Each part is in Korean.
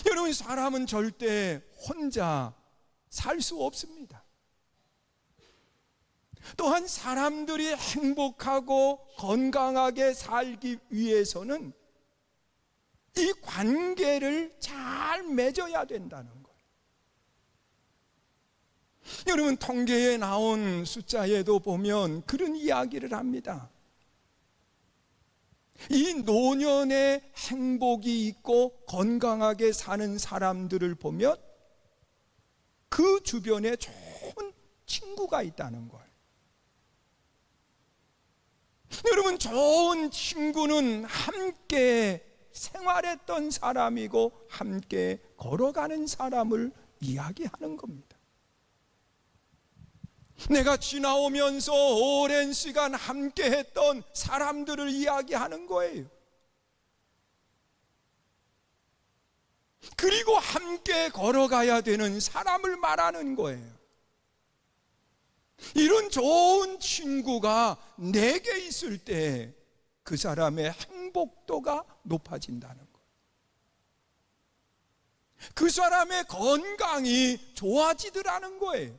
여러분, 사람은 절대 혼자 살 수 없습니다. 또한 사람들이 행복하고 건강하게 살기 위해서는 이 관계를 잘 맺어야 된다는 거예요. 여러분, 통계에 나온 숫자에도 보면 그런 이야기를 합니다. 이 노년에 행복이 있고 건강하게 사는 사람들을 보면 그 주변에 좋은 친구가 있다는 거예요. 여러분, 좋은 친구는 함께 생활했던 사람이고 함께 걸어가는 사람을 이야기하는 겁니다. 내가 지나오면서 오랜 시간 함께 했던 사람들을 이야기하는 거예요. 그리고 함께 걸어가야 되는 사람을 말하는 거예요. 이런 좋은 친구가 내게 있을 때 그 사람의 행복도가 높아진다는 거예요. 그 사람의 건강이 좋아지더라는 거예요.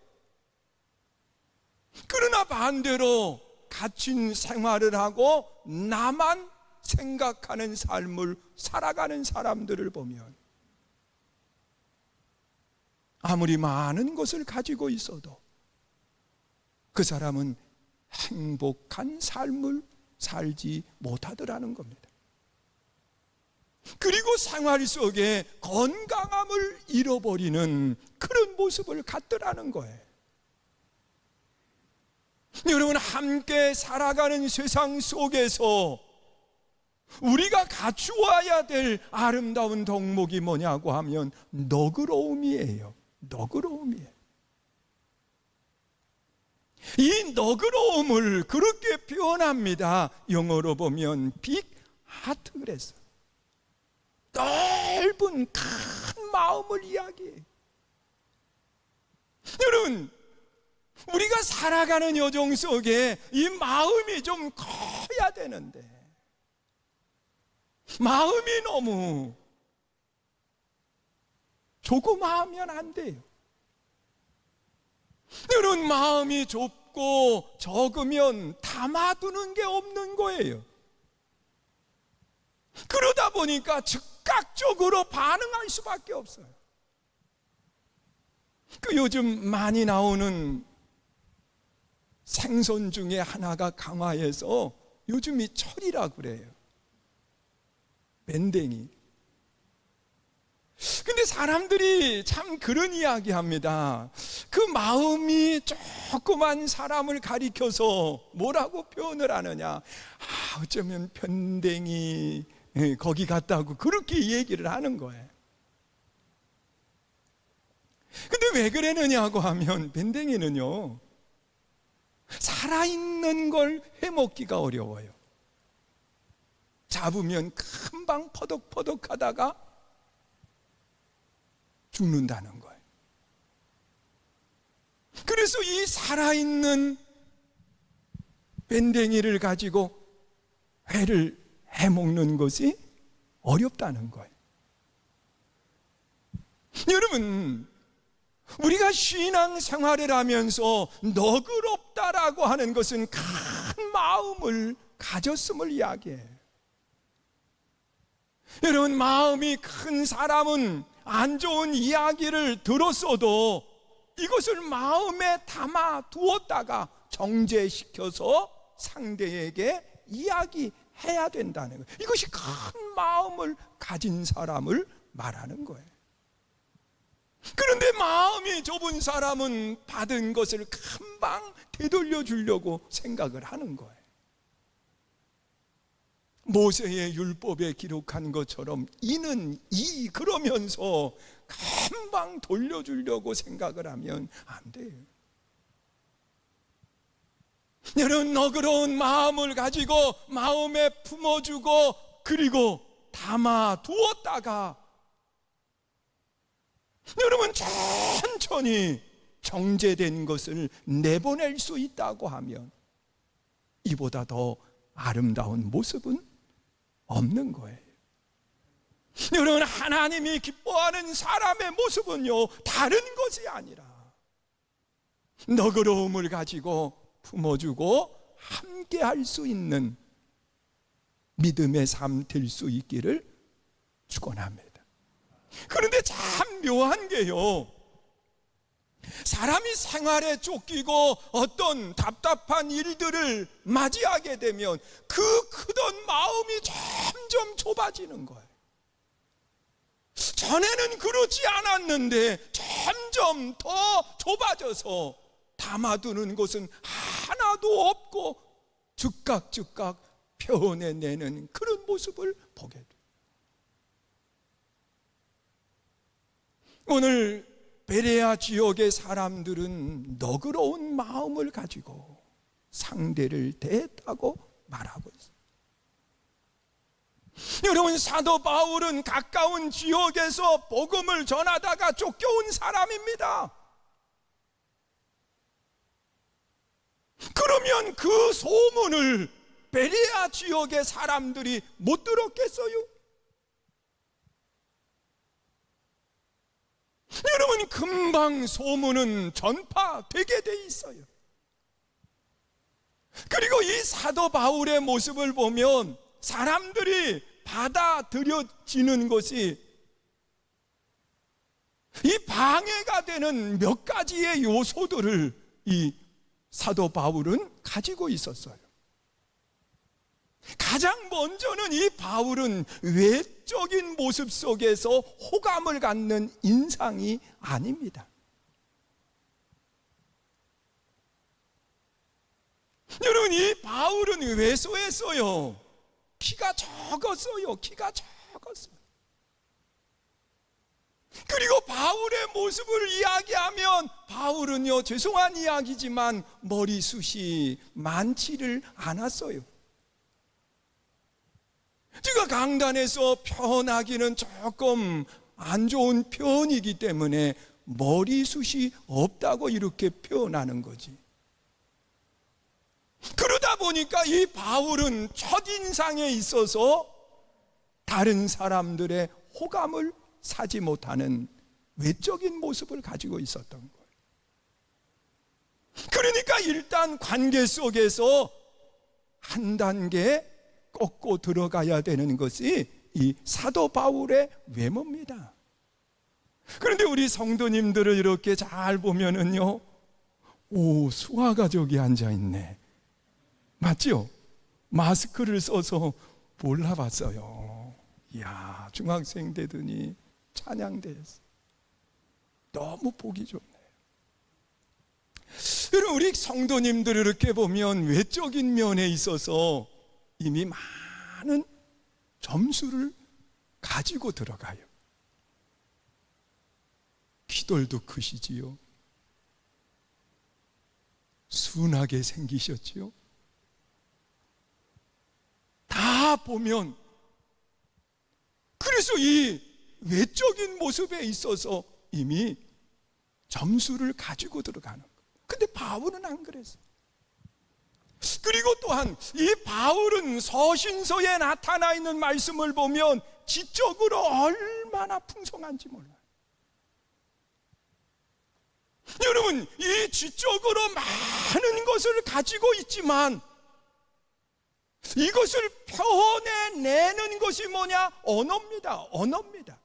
그러나 반대로 갇힌 생활을 하고 나만 생각하는 삶을 살아가는 사람들을 보면 아무리 많은 것을 가지고 있어도 그 사람은 행복한 삶을 살지 못하더라는 겁니다. 그리고 생활 속에 건강함을 잃어버리는 그런 모습을 갖더라는 거예요. 여러분, 함께 살아가는 세상 속에서 우리가 갖추어야 될 아름다운 덕목이 뭐냐고 하면 너그러움이에요. 너그러움이에요. 이 너그러움을 그렇게 표현합니다. 영어로 보면 빅 하트 그랬어요. 넓은 큰 마음을 이야기해요. 여러분, 우리가 살아가는 여정 속에 이 마음이 좀 커야 되는데 마음이 너무 조그마하면 안 돼요. 여러분, 마음이 좁고 적으면 담아두는 게 없는 거예요. 그러다 보니까 즉각적으로 반응할 수밖에 없어요. 그 요즘 많이 나오는 생선 중에 하나가 강화해서 요즘이 철이라고 그래요. 밴댕이. 근데 사람들이 참 그런 이야기 합니다. 그 마음이 조그만 사람을 가리켜서 뭐라고 표현을 하느냐. 어쩌면 밴댕이 거기 갔다고 그렇게 얘기를 하는 거예요. 근데 왜 그러느냐고 하면 밴댕이는요, 살아있는 걸 해먹기가 어려워요. 잡으면 금방 퍼덕퍼덕 하다가 죽는다는 거예요. 그래서 이 살아있는 밴댕이를 가지고 회를 해먹는 것이 어렵다는 거예요. 여러분, 우리가 신앙 생활을 하면서 너그럽다라고 하는 것은 큰 마음을 가졌음을 이야기해요. 여러분, 마음이 큰 사람은 안 좋은 이야기를 들었어도 이것을 마음에 담아 두었다가 정제시켜서 상대에게 이야기해야 된다는 거예요. 이것이 큰 마음을 가진 사람을 말하는 거예요. 그런데 마음이 좁은 사람은 받은 것을 금방 되돌려 주려고 생각을 하는 거예요. 모세의 율법에 기록한 것처럼 이는 이 그러면서 금방 돌려주려고 생각을 하면 안 돼요. 여러분, 너그러운 마음을 가지고 마음에 품어주고 그리고 담아 두었다가 여러분 천천히 정제된 것을 내보낼 수 있다고 하면 이보다 더 아름다운 모습은 없는 거예요. 여러분, 하나님이 기뻐하는 사람의 모습은요, 다른 것이 아니라 너그러움을 가지고 품어주고 함께 할 수 있는 믿음의 삶 될 수 있기를 축원합니다. 그런데 참 묘한 게요, 사람이 생활에 쫓기고 어떤 답답한 일들을 맞이하게 되면 그 크던 마음이 점점 좁아지는 거예요. 전에는 그렇지 않았는데 점점 더 좁아져서 담아두는 것은 하나도 없고 즉각 표현해내는 그런 모습을 보게 돼요. 오늘 베레아 지역의 사람들은 너그러운 마음을 가지고 상대를 대했다고 말하고 있어요. 여러분, 사도 바울은 가까운 지역에서 복음을 전하다가 쫓겨온 사람입니다. 그러면 그 소문을 베레아 지역의 사람들이 못 들었겠어요? 여러분, 금방 소문은 전파되게 돼 있어요. 그리고 이 사도 바울의 모습을 보면 사람들이 받아들여지는 것이, 이 방해가 되는 몇 가지의 요소들을 이 사도 바울은 가지고 있었어요. 가장 먼저는 이 바울은 외적인 모습 속에서 호감을 갖는 인상이 아닙니다. 여러분, 이 바울은 외소했어요. 키가 적었어요. 그리고 바울의 모습을 이야기하면 바울은요, 죄송한 이야기지만 머리숱이 많지를 않았어요. 제가 강단에서 표현하기는 조금 안 좋은 표현이기 때문에 머리숱이 없다고 이렇게 표현하는 거지. 그러다 보니까 이 바울은 첫인상에 있어서 다른 사람들의 호감을 사지 못하는 외적인 모습을 가지고 있었던 거예요. 그러니까 일단 관계 속에서 한 단계 꺾고 들어가야 되는 것이 이 사도 바울의 외모입니다. 그런데 우리 성도님들을 이렇게 잘 보면은요, 오, 수화가족이 앉아있네. 맞죠? 마스크를 써서 몰라봤어요. 이야, 중학생 되더니 찬양대였어. 너무 보기 좋네요. 여러분, 우리 성도님들을 이렇게 보면 외적인 면에 있어서 이미 많은 점수를 가지고 들어가요. 귀돌도 크시지요. 순하게 생기셨지요. 다 보면, 그래서 이 외적인 모습에 있어서 이미 점수를 가지고 들어가는 거예요. 근데 바울은 안 그랬어요. 그리고 또한 이 바울은 서신서에 나타나 있는 말씀을 보면 지적으로 얼마나 풍성한지 몰라요. 여러분, 이 지적으로 많은 것을 가지고 있지만 이것을 표현해내는 것이 뭐냐? 언어입니다.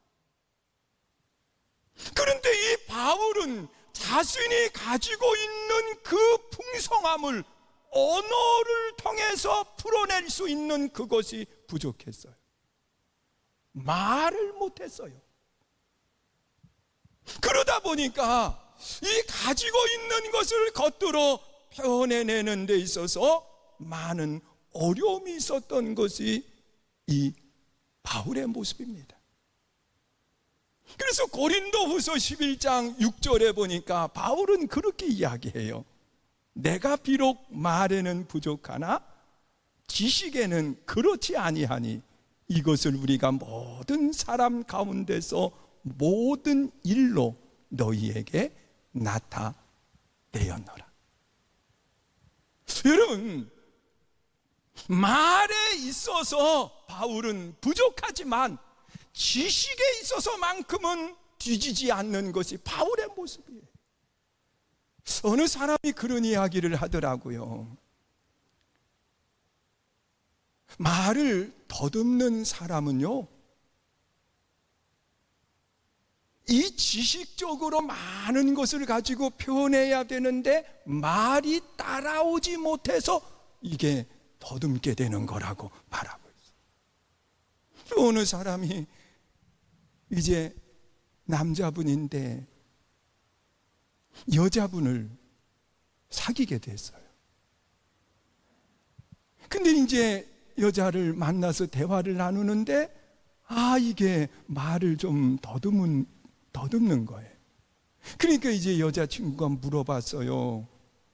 그런데 이 바울은 자신이 가지고 있는 그 풍성함을 언어를 통해서 풀어낼 수 있는 그것이 부족했어요. 말을 못했어요. 그러다 보니까 이 가지고 있는 것을 겉으로 표현해내는 데 있어서 많은 어려움이 있었던 것이 이 바울의 모습입니다. 그래서 고린도후서 11장 6절에 보니까 바울은 그렇게 이야기해요. 내가 비록 말에는 부족하나 지식에는 그렇지 아니하니 이것을 우리가 모든 사람 가운데서 모든 일로 너희에게 나타내었노라. 여러분, 말에 있어서 바울은 부족하지만 지식에 있어서만큼은 뒤지지 않는 것이 바울의 모습이에요. 어느 사람이 그런 이야기를 하더라고요. 말을 더듬는 사람은요, 이 지식적으로 많은 것을 가지고 표현해야 되는데 말이 따라오지 못해서 이게 더듬게 되는 거라고 말하고 있어요. 어느 사람이 이제 남자분인데 여자분을 사귀게 됐어요. 근데 이제 여자를 만나서 대화를 나누는데 이게 말을 좀 더듬는 거예요. 그러니까 이제 여자친구가 물어봤어요.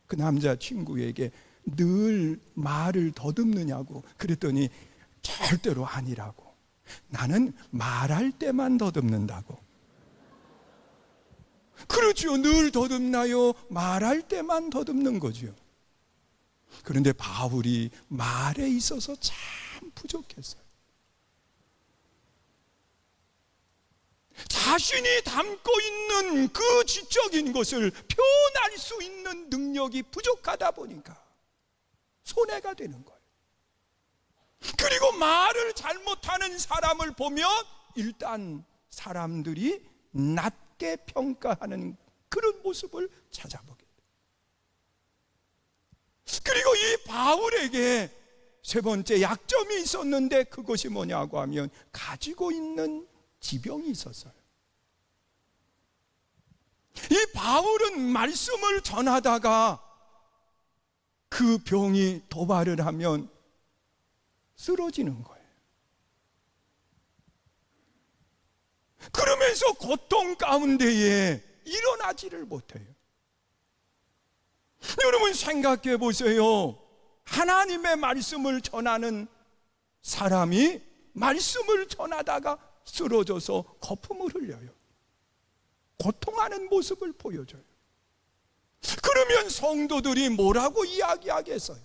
그 남자친구에게 늘 말을 더듬느냐고. 그랬더니 절대로 아니라고. 나는 말할 때만 더듬는다고. 그렇죠. 늘 더듬나요? 말할 때만 더듬는 거죠. 그런데 바울이 말에 있어서 참 부족했어요. 자신이 담고 있는 그 지적인 것을 표현할 수 있는 능력이 부족하다 보니까 손해가 되는 거예요. 그리고 말을 잘못하는 사람을 보면 일단 사람들이 낮게 평가하는 그런 모습을 찾아보게 돼요. 그리고 이 바울에게 세 번째 약점이 있었는데 그것이 뭐냐고 하면 가지고 있는 지병이 있었어요. 이 바울은 말씀을 전하다가 그 병이 도발을 하면 쓰러지는 거예요. 그러면서 고통 가운데에 일어나지를 못해요. 여러분 생각해 보세요. 하나님의 말씀을 전하는 사람이 말씀을 전하다가 쓰러져서 거품을 흘려요. 고통하는 모습을 보여줘요. 그러면 성도들이 뭐라고 이야기하겠어요?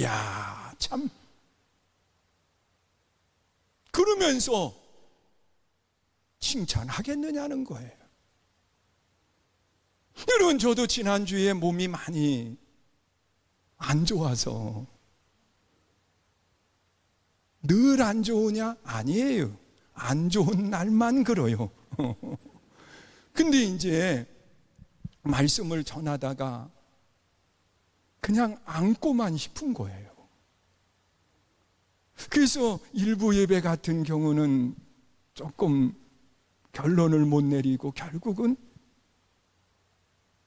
야, 참. 그러면서 칭찬하겠느냐는 거예요. 여러분, 저도 지난주에 몸이 많이 안 좋아서. 늘 안 좋으냐? 아니에요. 안 좋은 날만 그래요. 근데 이제 말씀을 전하다가 그냥 앉고만 싶은 거예요. 그래서 일부 예배 같은 경우는 조금 결론을 못 내리고 결국은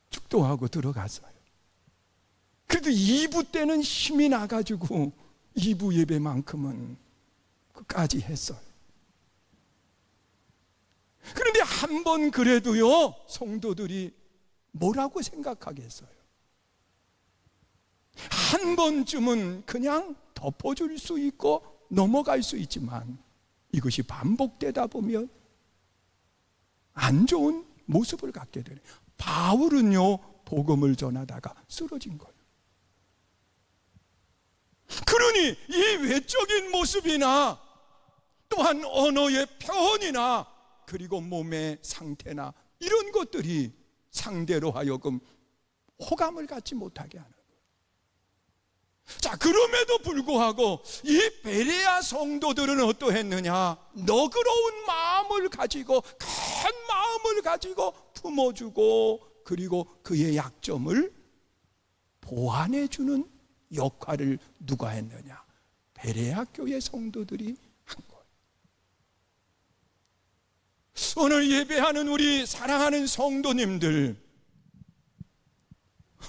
축도하고 들어갔어요. 그래도 2부 때는 힘이 나가지고 2부 예배만큼은 끝까지 했어요. 그런데 한 번 그래도요, 성도들이 뭐라고 생각하겠어요? 한 번쯤은 그냥 덮어줄 수 있고 넘어갈 수 있지만 이것이 반복되다 보면 안 좋은 모습을 갖게 되는. 바울은요, 복음을 전하다가 쓰러진 거예요. 그러니 이 외적인 모습이나 또한 언어의 표현이나 그리고 몸의 상태나 이런 것들이 상대로 하여금 호감을 갖지 못하게 하는 거예요. 자, 그럼에도 불구하고 이 베레아 성도들은 어떠했느냐? 너그러운 마음을 가지고, 큰 마음을 가지고 품어주고, 그리고 그의 약점을 보완해주는 역할을 누가 했느냐? 베레아 교회 성도들이 한 거예요. 오늘 예배하는 우리 사랑하는 성도님들,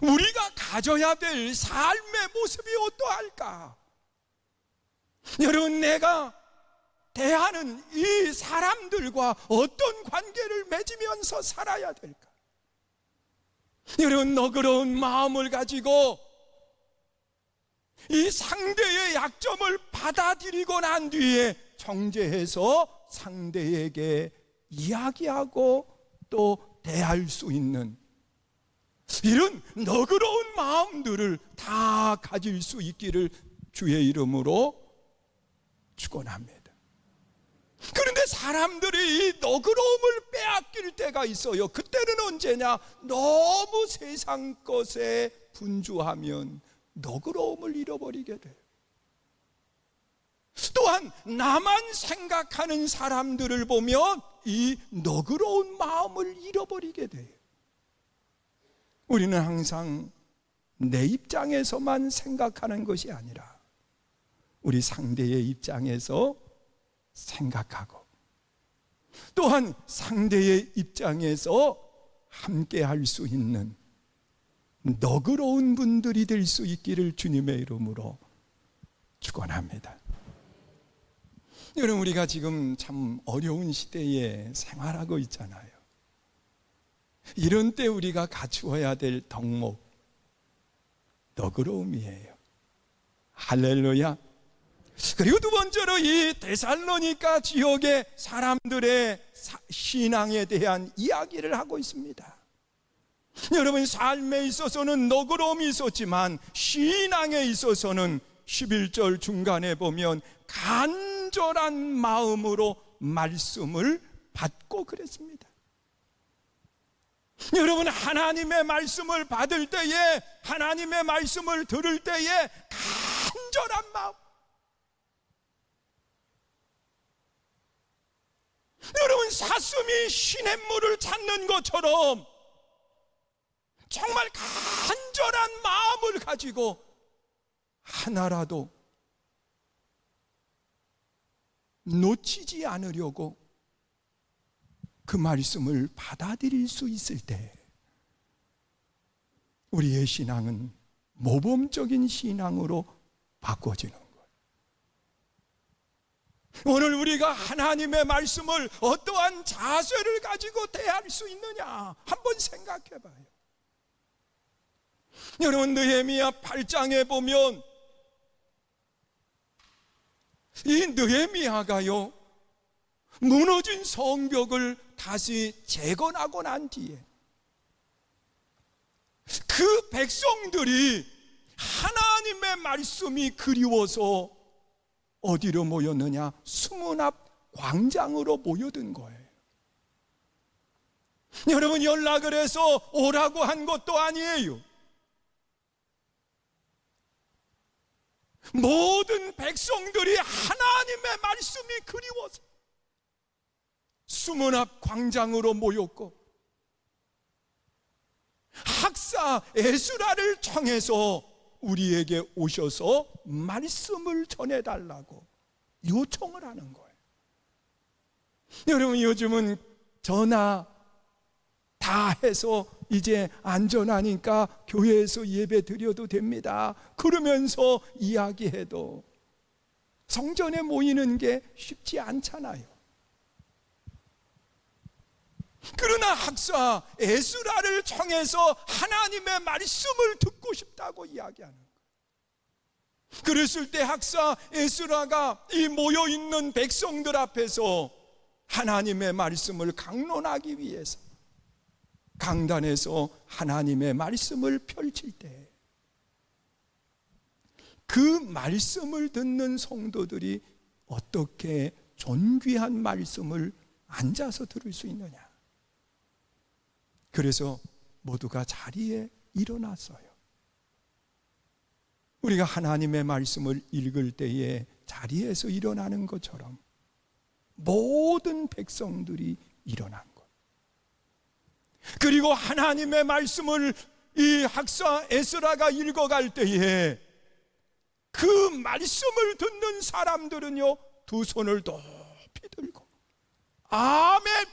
우리가 가져야 될 삶의 모습이 어떠할까? 여러분, 내가 대하는 이 사람들과 어떤 관계를 맺으면서 살아야 될까? 여러분, 너그러운 마음을 가지고 이 상대의 약점을 받아들이고 난 뒤에 정죄해서 상대에게 이야기하고 또 대할 수 있는 이런 너그러운 마음들을 다 가질 수 있기를 주의 이름으로 축원합니다. 그런데 그런데 사람들이 이 너그러움을 빼앗길 때가 있어요. 그때는 언제냐? 너무 세상 것에 분주하면 너그러움을 잃어버리게 돼요. 또한 나만 생각하는 사람들을 보면 이 너그러운 마음을 잃어버리게 돼요. 우리는 항상 내 입장에서만 생각하는 것이 아니라 우리 상대의 입장에서 생각하고, 또한 상대의 입장에서 함께 할 수 있는 너그러운 분들이 될 수 있기를 주님의 이름으로 축원합니다. 여러분, 우리가 지금 참 어려운 시대에 생활하고 있잖아요. 이런 때 우리가 갖추어야 될 덕목, 너그러움이에요. 할렐루야. 그리고 두 번째로 이 데살로니가 지역의 사람들의 신앙에 대한 이야기를 하고 있습니다. 여러분, 삶에 있어서는 너그러움이 있었지만 신앙에 있어서는 11절 중간에 보면 간절한 마음으로 말씀을 받고 그랬습니다. 여러분, 하나님의 말씀을 받을 때에, 하나님의 말씀을 들을 때에 간절한 마음, 여러분, 사슴이 시냇물을 찾는 것처럼 정말 간절한 마음을 가지고 하나라도 놓치지 않으려고 그 말씀을 받아들일 수 있을 때 우리의 신앙은 모범적인 신앙으로 바꿔지는 거예요. 오늘 우리가 하나님의 말씀을 어떠한 자세를 가지고 대할 수 있느냐 한번 생각해 봐요. 여러분, 느헤미야 8장에 보면 이 느헤미야가요, 무너진 성벽을 다시 재건하고 난 뒤에 그 백성들이 하나님의 말씀이 그리워서 어디로 모였느냐? 수문 앞 광장으로 모여든 거예요. 여러분, 연락을 해서 오라고 한 것도 아니에요. 모든 백성들이 하나님의 말씀이 그리워서 수문 앞 광장으로 모였고, 학사 에스라를 청해서 우리에게 오셔서 말씀을 전해달라고 요청을 하는 거예요. 여러분, 요즘은 전화 다 해서 이제 안전하니까 교회에서 예배 드려도 됩니다 그러면서 이야기해도 성전에 모이는 게 쉽지 않잖아요. 그러나 학사 에스라를 청해서 하나님의 말씀을 듣고 싶다고 이야기하는 거예요. 그랬을 때 학사 에스라가 이 모여있는 백성들 앞에서 하나님의 말씀을 강론하기 위해서 강단에서 하나님의 말씀을 펼칠 때 그 말씀을 듣는 성도들이 어떻게 존귀한 말씀을 앉아서 들을 수 있느냐. 그래서 모두가 자리에 일어났어요. 우리가 하나님의 말씀을 읽을 때에 자리에서 일어나는 것처럼 모든 백성들이 일어난 것. 그리고 하나님의 말씀을 이 학사 에스라가 읽어갈 때에 그 말씀을 듣는 사람들은요, 두 손을 높이 들고 아멘,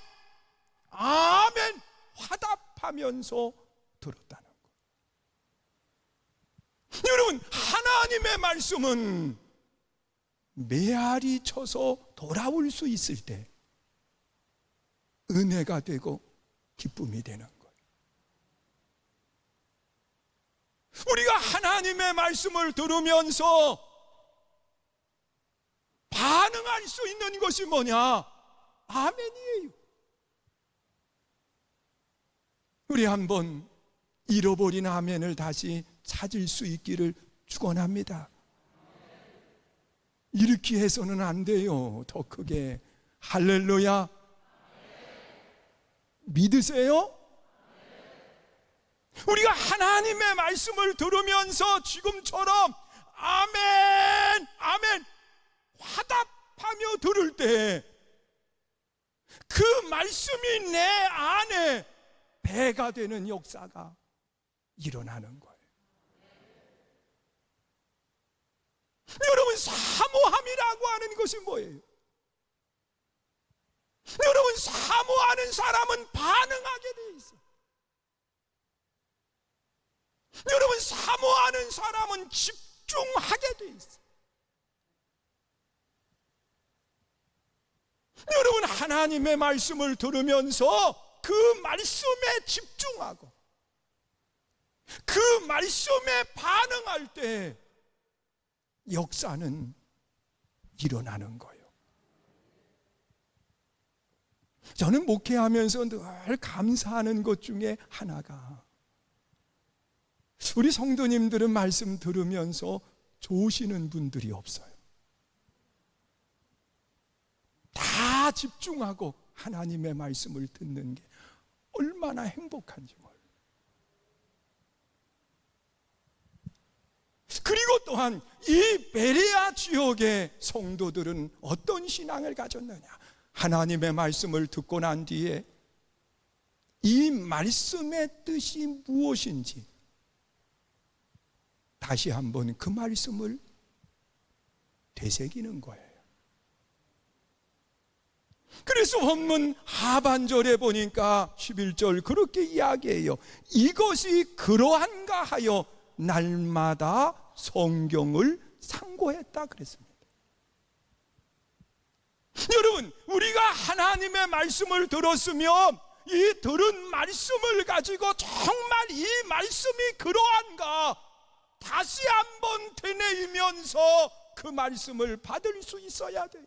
아멘 화답하면서 들었다는 것. 여러분, 하나님의 말씀은 메아리 쳐서 돌아올 수 있을 때 은혜가 되고 기쁨이 되는 거예요. 우리가 하나님의 말씀을 들으면서 반응할 수 있는 것이 뭐냐? 아멘이에요. 우리 한번 잃어버린 아멘을 다시 찾을 수 있기를 축원합니다. 이렇게 해서는 안 돼요. 더 크게 할렐루야. 믿으세요? 우리가 하나님의 말씀을 들으면서 지금처럼 아멘, 아멘 화답하며 들을 때 그 말씀이 내 안에 배가 되는 역사가 일어나는 거예요. 여러분, 사모함이라고 하는 것이 뭐예요? 여러분, 사모하는 사람은 반응하게 돼 있어요. 여러분, 사모하는 사람은 집중하게 돼 있어요. 여러분, 하나님의 말씀을 들으면서 그 말씀에 집중하고 그 말씀에 반응할 때 역사는 일어나는 거예요. 저는 목회하면서 늘 감사하는 것 중에 하나가, 우리 성도님들은 말씀 들으면서 조시는 분들이 없어요. 다 집중하고 하나님의 말씀을 듣는 게 얼마나 행복한지 몰라요. 그리고 또한 이 베레아 지역의 성도들은 어떤 신앙을 가졌느냐? 하나님의 말씀을 듣고 난 뒤에 이 말씀의 뜻이 무엇인지 다시 한번 그 말씀을 되새기는 거예요. 그래서 본문 하반절에 보니까 11절 그렇게 이야기해요. 이것이 그러한가 하여 날마다 성경을 상고했다 그랬습니다. 여러분, 우리가 하나님의 말씀을 들었으면 이 들은 말씀을 가지고 정말 이 말씀이 그러한가 다시 한번 되뇌이면서 그 말씀을 받을 수 있어야 돼요.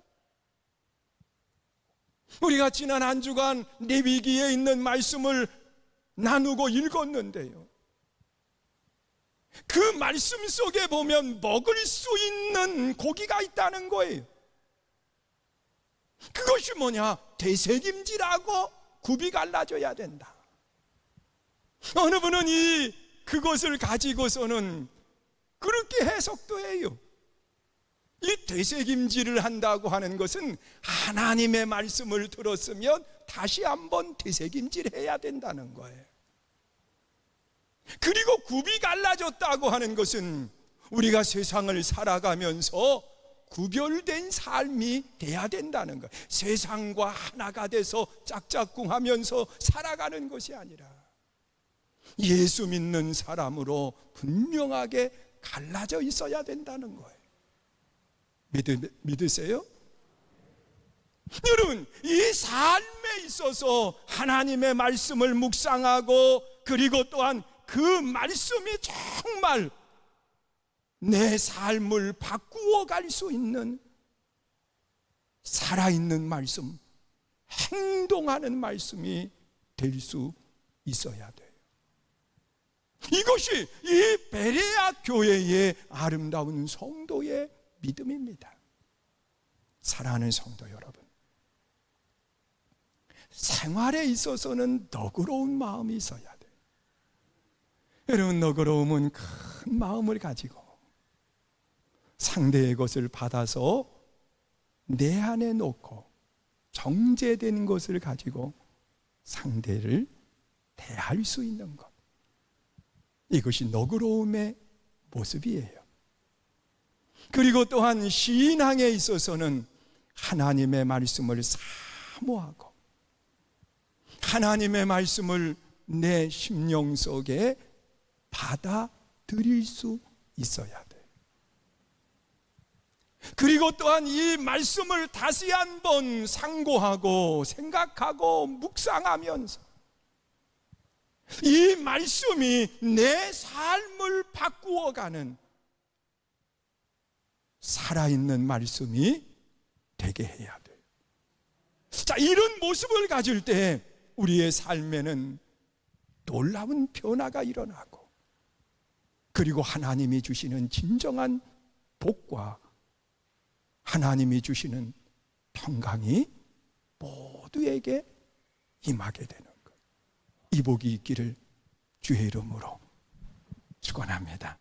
우리가 지난 한 주간 레위기에 있는 말씀을 나누고 읽었는데요, 그 말씀 속에 보면 먹을 수 있는 고기가 있다는 거예요. 그것이 뭐냐? 되새김질하고 굽이 갈라져야 된다. 어느 분은 그것을 가지고서는 그렇게 해석도 해요. 이 되새김질을 한다고 하는 것은 하나님의 말씀을 들었으면 다시 한번 되새김질해야 된다는 거예요. 그리고 굽이 갈라졌다고 하는 것은 우리가 세상을 살아가면서 구별된 삶이 돼야 된다는 거예요. 세상과 하나가 돼서 짝짝꿍하면서 살아가는 것이 아니라 예수 믿는 사람으로 분명하게 갈라져 있어야 된다는 거예요. 믿으세요? 여러분, 이 삶에 있어서 하나님의 말씀을 묵상하고 그리고 또한 그 말씀이 정말 내 삶을 바꾸어 갈 수 있는 살아있는 말씀, 행동하는 말씀이 될 수 있어야 돼요. 이것이 이 베레아 교회의 아름다운 성도의 믿음입니다. 사랑하는 성도 여러분, 생활에 있어서는 너그러운 마음이 있어야 돼요. 여러분, 너그러움은 큰 마음을 가지고 상대의 것을 받아서 내 안에 놓고 정제된 것을 가지고 상대를 대할 수 있는 것, 이것이 너그러움의 모습이에요. 그리고 또한 신앙에 있어서는 하나님의 말씀을 사모하고 하나님의 말씀을 내 심령 속에 받아들일 수 있어야 돼요. 그리고 또한 이 말씀을 다시 한번 상고하고 생각하고 묵상하면서 이 말씀이 내 삶을 바꾸어가는 살아있는 말씀이 되게 해야 돼요. 자, 이런 모습을 가질 때 우리의 삶에는 놀라운 변화가 일어나고 그리고 하나님이 주시는 진정한 복과 하나님이 주시는 평강이 모두에게 임하게 되는 것. 이 복이 있기를 주의 이름으로 축원합니다.